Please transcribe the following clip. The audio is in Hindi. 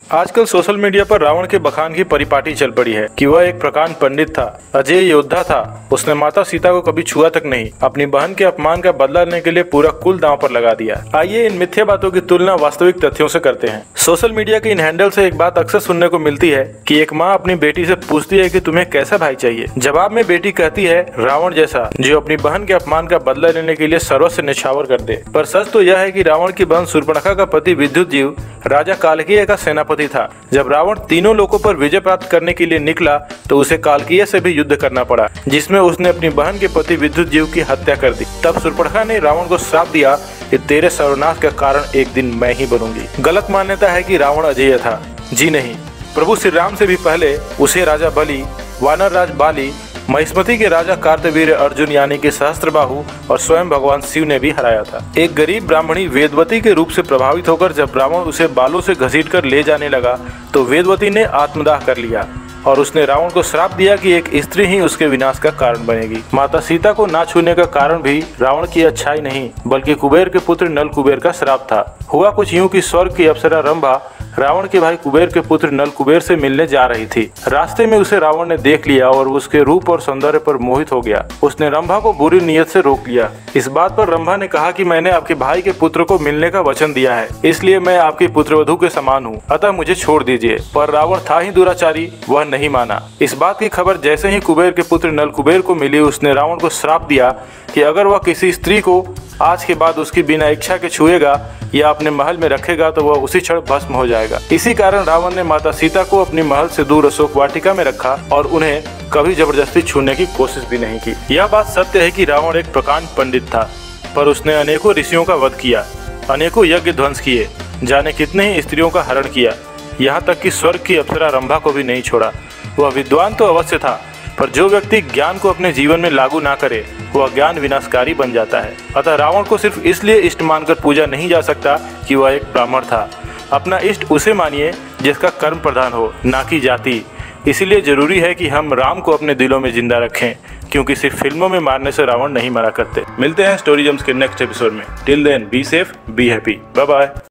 आजकल सोशल मीडिया पर रावण के बखान की परिपाटी चल पड़ी है कि वह एक प्रकांड पंडित था, अजय योद्धा था। उसने माता सीता को कभी छुआ तक नहीं, अपनी बहन के अपमान का बदला लेने के लिए पूरा कुल दांव पर लगा दिया। आइए इन मिथ्या बातों की तुलना वास्तविक तथ्यों से करते हैं। सोशल मीडिया के इन हैंडल से एक बात अक्सर सुनने को मिलती है कि एक माँ अपनी बेटी से पूछती है कि तुम्हें कैसा भाई चाहिए। जवाब में बेटी कहती है रावण जैसा, जो अपनी बहन के अपमान का बदला लेने के लिए सर्वस्व न्यौछावर कर दे। पर सच तो यह है कि रावण की बहन शूर्पणखा का पति विद्युतजीव राजा कालकीय का सेनापति था। जब रावण तीनों लोकों पर विजय प्राप्त करने के लिए निकला तो उसे कालकीय से भी युद्ध करना पड़ा, जिसमें उसने अपनी बहन के पति विद्युतजीव की हत्या कर दी। तब शूर्पणखा ने रावण को श्राप दिया कि तेरे सर्वनाश का कारण एक दिन मैं ही बनूंगी। गलत मान्यता है कि रावण अजेय था। जी नहीं, प्रभु श्री राम से भी पहले उसे राजा बलि, वानर राज बाली, महिष्मति के राजा कार्तवीर्य अर्जुन यानी कि सहस्त्रबाहु और स्वयं भगवान शिव ने भी हराया था। एक गरीब ब्राह्मणी वेदवती के रूप से प्रभावित होकर जब रावण उसे बालों से घसीटकर ले जाने लगा तो वेदवती ने आत्मदाह कर लिया और उसने रावण को श्राप दिया कि एक स्त्री ही उसके विनाश का कारण बनेगी। माता सीता को ना छूने का कारण भी रावण की अच्छाई नहीं बल्कि कुबेर के पुत्र नल कुबेर का श्राप था। हुआ कुछ यूं कि स्वर्ग की अप्सरा रंभा रावण के भाई कुबेर के पुत्र नल कुबेर से मिलने जा रही थी। रास्ते में उसे रावण ने देख लिया और उसके रूप और सौंदर्य पर मोहित हो गया। उसने रंभा को बुरी नीयत से रोक लिया। इस बात पर रंभा ने कहा कि मैंने आपके भाई के पुत्र को मिलने का वचन दिया है, इसलिए मैं आपकी पुत्रवधू के समान हूँ, अतः मुझे छोड़ दीजिए। पर रावण था ही दुराचारी, वह नहीं माना। इस बात की खबर जैसे ही कुबेर के पुत्र नल कुबेर को मिली, उसने रावण को श्राप दिया कि अगर वह किसी स्त्री को आज के बाद उसकी बिना इच्छा के छुएगा या अपने महल में रखेगा तो वह उसी क्षण भस्म हो जाएगा। इसी कारण रावण ने माता सीता को अपनी महल से दूर अशोक वाटिका में रखा और उन्हें कभी जबरदस्ती छूने की कोशिश भी नहीं की। यह बात सत्य है कि रावण एक प्रकांड पंडित था, पर उसने अनेकों ऋषियों का वध किया, अनेकों यज्ञ ध्वंस किए, जाने कितने ही स्त्रियों का हरण किया, यहाँ तक कि स्वर्ग की अप्सरा रंभा को भी नहीं छोड़ा। वह विद्वान तो अवश्य था, पर जो व्यक्ति ज्ञान को अपने जीवन में लागू ना करे वह ज्ञान विनाशकारी बन जाता है। अतः रावण को सिर्फ इसलिए इष्ट मानकर पूजा नहीं जा सकता कि वह एक ब्राह्मण था। अपना इष्ट उसे मानिए जिसका कर्म प्रधान हो, ना कि जाति। इसीलिए जरूरी है कि हम राम को अपने दिलों में जिंदा रखें, क्योंकि सिर्फ फिल्मों में मारने से रावण नहीं मरा करते। मिलते हैं स्टोरी जम्स के नेक्स्ट एपिसोड में। Till then be safe, be happy, bye bye.